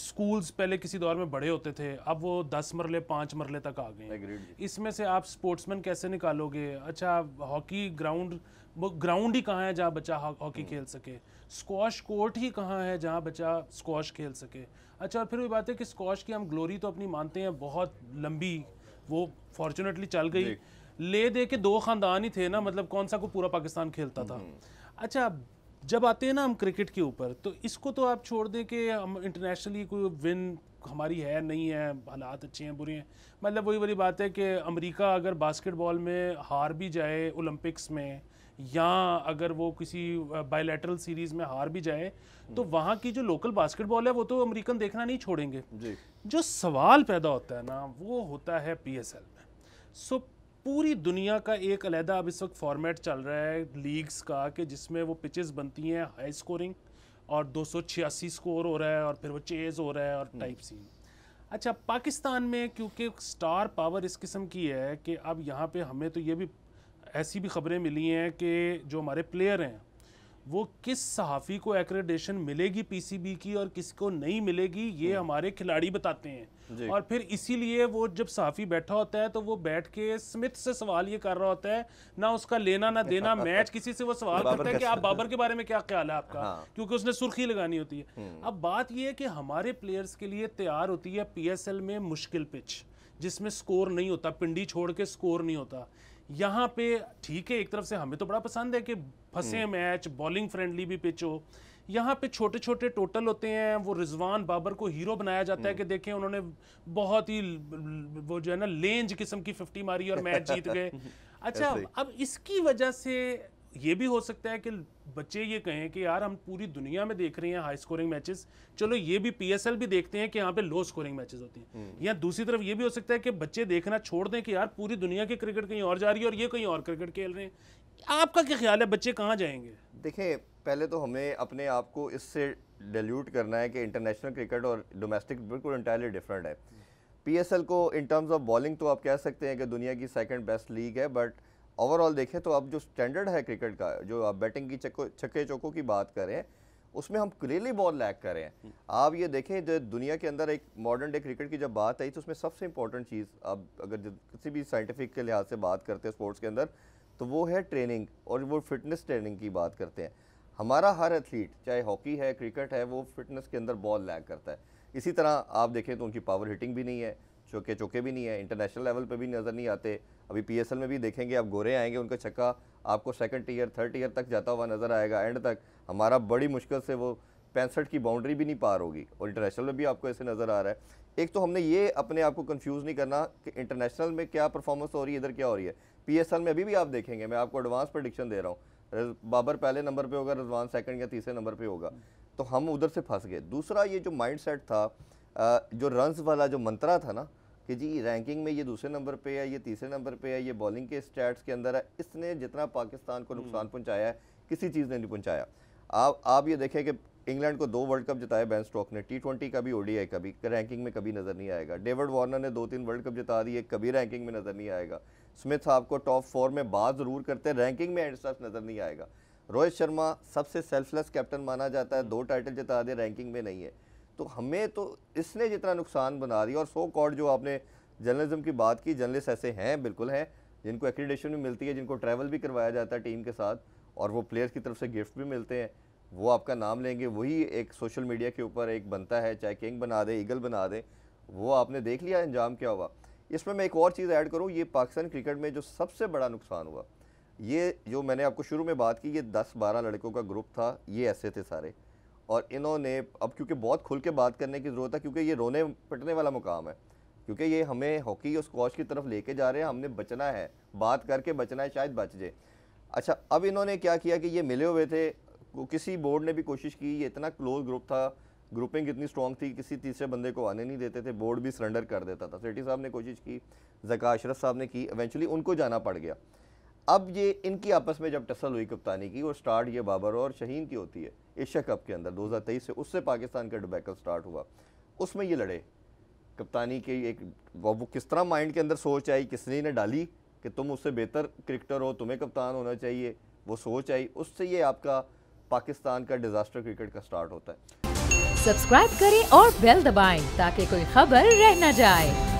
Schools पहले किसी दौर में बड़े होते थे, अब वो 10 मरले 5 मरले तक आ गए हैं। इसमें से आप स्पोर्ट्समैन कैसे निकालोगे? अच्छा, हॉकी ग्राउंड, वो ग्राउंड ही कहाँ है जहाँ बच्चा हॉकी खेल सके? स्क्वाश कोर्ट ही कहाँ है जहाँ बच्चा स्क्वाश खेल सके? अच्छा, और फिर वही बात है कि स्क्वाश की हम ग्लोरी तो अपनी मानते हैं बहुत लंबी, वो फॉर्चुनेटली चल गई। ले दे के दो खानदान ही थे ना, मतलब कौन सा को पूरा पाकिस्तान खेलता था। अच्छा, जब आते हैं ना हम क्रिकेट के ऊपर, तो इसको तो आप छोड़ दें कि हम इंटरनेशनली कोई विन हमारी है नहीं है, हालात अच्छे हैं बुरे हैं, मतलब वही वाली बात है कि अमेरिका अगर बास्केटबॉल में हार भी जाए ओलंपिक्स में, या अगर वो किसी बायलैटरल सीरीज़ में हार भी जाए, तो वहाँ की जो लोकल बास्केटबॉल है वो तो अमेरिकन देखना नहीं छोड़ेंगे जी। जो सवाल पैदा होता है ना, वो होता है PSL में। सो पूरी दुनिया का एक अलहदा अब इस वक्त फॉर्मेट चल रहा है लीग्स का, कि जिसमें वो पिचेस बनती हैं हाई स्कोरिंग और 286 स्कोर हो रहा है और फिर वो चेज हो रहा है और टाइप सीन। अच्छा, पाकिस्तान में क्योंकि स्टार पावर इस किस्म की है कि अब यहाँ पे हमें तो ये भी ऐसी भी खबरें मिली हैं कि जो हमारे प्लेयर हैं वो किस सहाफ़ी को एक्रेडिटेशन मिलेगी PCB की और किसको नहीं मिलेगी, ये हमारे खिलाड़ी बताते हैं। और फिर इसीलिए वो जब सहाफ़ी बैठा होता है तो वो बैठ के स्मिथ से सवाल ये कर रहा होता है, ना उसका लेना ना देना मैच, किसी से वो सवाल करता है कि आप बाबर के बारे में क्या ख्याल है आपका, क्योंकि उसने सुर्खी लगानी होती है। अब बात ये है कि हमारे प्लेयर्स के लिए तैयार होती है PSL में मुश्किल पिच, जिसमें स्कोर नहीं होता, पिंडी छोड़ के स्कोर नहीं होता। यहाँ पे ठीक है, एक तरफ से हमें तो बड़ा पसंद है कि फंसे मैच, बॉलिंग फ्रेंडली भी पिच हो। यहाँ पे छोटे छोटे टोटल होते हैं, वो रिजवान बाबर को हीरो बनाया जाता है कि देखें उन्होंने बहुत ही वो जो है ना लेंज किस्म की 50 मारी और मैच जीत गए। अच्छा, अब इसकी वजह से ये भी हो सकता है कि बच्चे ये कहें कि यार हम पूरी दुनिया में देख रहे हैं हाई स्कोरिंग मैचेस, चलो ये भी PSL भी देखते हैं कि यहाँ पे लो स्कोरिंग मैचेस होती हैं। या दूसरी तरफ ये भी हो सकता है कि बच्चे देखना छोड़ दें कि यार पूरी दुनिया की क्रिकेट कहीं और जा रही है और ये कहीं और क्रिकेट खेल रहे हैं। आपका क्या ख्याल है, बच्चे कहाँ जाएंगे? देखें, पहले तो हमें अपने आप को इससे डिल्यूट करना है कि इंटरनेशनल क्रिकेट और डोमेस्टिक बिल्कुल इंटायरली डिफरेंट है। PSL को इन टर्म्स ऑफ बॉलिंग तो आप कह सकते हैं कि दुनिया की सेकंड बेस्ट लीग है, बट ओवरऑल देखें तो अब जो स्टैंडर्ड है क्रिकेट का, जो आप बैटिंग की छक्के चौकों की बात करें, उसमें हम क्लियरली बॉल लैक कर रहे हैं। आप ये देखें, जो दुनिया के अंदर एक मॉडर्न डे क्रिकेट की जब बात आई तो उसमें सबसे इंपॉर्टेंट चीज़, आप अगर किसी भी साइंटिफिक के लिहाज से बात करते हैं स्पोर्ट्स के अंदर, तो वो है ट्रेनिंग, और वो फिटनेस ट्रेनिंग की बात करते हैं। हमारा हर एथलीट, चाहे हॉकी है क्रिकेट है, वो फिटनेस के अंदर बॉल लैक करता है। इसी तरह आप देखें तो उनकी पावर हिटिंग भी नहीं है, चौके चौके भी नहीं है, इंटरनेशनल लेवल पे भी नज़र नहीं आते। अभी PSL में भी देखेंगे आप, गोरे आएंगे उनका छक्का आपको सेकंड ईयर थर्ड ईयर तक जाता हुआ नज़र आएगा, एंड तक हमारा बड़ी मुश्किल से वो 65 की बाउंड्री भी नहीं पार होगी, और इंटरनेशनल में भी आपको ऐसे नज़र आ रहा है। एक तो हमने ये अपने आप को कंफ्यूज नहीं करना कि इंटरनेशनल में क्या परफॉर्मेंस हो रही है, इधर क्या हो रही है। PSL में अभी भी आप देखेंगे, मैं आपको एडवांस प्रेडिक्शन दे रहा हूँ, बाबर पहले नंबर पे होगा, रिजवान सेकंड या तीसरे नंबर पे होगा, तो हम उधर से फंस गए। दूसरा, ये जो माइंडसेट था, जो रन्स वाला जो मंत्रा था ना कि जी रैंकिंग में ये दूसरे नंबर पे है, ये तीसरे नंबर पे है, ये बॉलिंग के स्टैट्स के अंदर है, इसने जितना पाकिस्तान को नुकसान पहुंचाया है किसी चीज़ ने नहीं पहुंचाया। आप ये देखें कि इंग्लैंड को 2 वर्ल्ड कप जिताए बेन स्टोक ने, T20 का भी, ODI का भी, रैंकिंग में कभी नज़र नहीं आएगा। डेविड वार्नर ने 2-3 वर्ल्ड कप जिता दिए, कभी रैंकिंग में नज़र नहीं आएगा। स्मिथ आपको टॉप 4 में बात ज़रूर करते हैं, रैंकिंग में एंड तक नज़र नहीं आएगा। रोहित शर्मा सबसे सेल्फलेस कैप्टन माना जाता है, 2 टाइटल जिता दिए, रैंकिंग में नहीं है। तो हमें तो इसने जितना नुकसान बना दिया, और सो कॉल्ड जो आपने जर्नलिज्म की बात की, जर्नलिस्ट ऐसे हैं, बिल्कुल हैं, जिनको एक्रेडिटेशन भी मिलती है, जिनको ट्रैवल भी करवाया जाता है टीम के साथ, और वो प्लेयर्स की तरफ से गिफ्ट भी मिलते हैं, वो आपका नाम लेंगे, वही एक सोशल मीडिया के ऊपर एक बनता है, चाहे किंग बना दे, ईगल बना दे, वो आपने देख लिया अंजाम क्या हुआ। इसमें मैं एक और चीज़ ऐड करूँ, ये पाकिस्तान क्रिकेट में जो सबसे बड़ा नुकसान हुआ, ये जो मैंने आपको शुरू में बात की, ये 10-12 लड़कों का ग्रुप था, ये ऐसे थे सारे, और इन्होंने अब क्योंकि बहुत खुल के बात करने की ज़रूरत है, क्योंकि ये रोने पिटने वाला मुकाम है, क्योंकि ये हमें हॉकी और स्क्वॉश की तरफ लेके जा रहे हैं, हमने बचना है, बात करके बचना है, शायद बच जाए। अच्छा, अब इन्होंने क्या किया कि ये मिले हुए थे, किसी बोर्ड ने भी कोशिश की, ये इतना क्लोज ग्रुप था, ग्रुपिंग इतनी स्ट्रॉन्ग थी, किसी तीसरे बंदे को आने नहीं देते थे, बोर्ड भी सरेंडर कर देता था। सेठी साहब ने कोशिश की, ज़का अशरफ साहब ने की, इवेंचुअली उनको जाना पड़ गया। अब ये इनकी आपस में जब टसल हुई कप्तानी की, और स्टार्ट ये बाबर और शहीन की होती है एशिया कप के अंदर 2023 से, उससे पाकिस्तान का डिबैकल स्टार्ट हुआ, उसमें ये लड़े कप्तानी के एक, वो किस तरह माइंड के अंदर सोच आई, किसने ने डाली कि तुम उससे बेहतर क्रिकेटर हो, तुम्हें कप्तान होना चाहिए, वो सोच आई, उससे ये आपका पाकिस्तान का डिज़ास्टर क्रिकेट का स्टार्ट होता है। सब्सक्राइब करें और बेल दबाएं ताकि कोई खबर रह न जाए।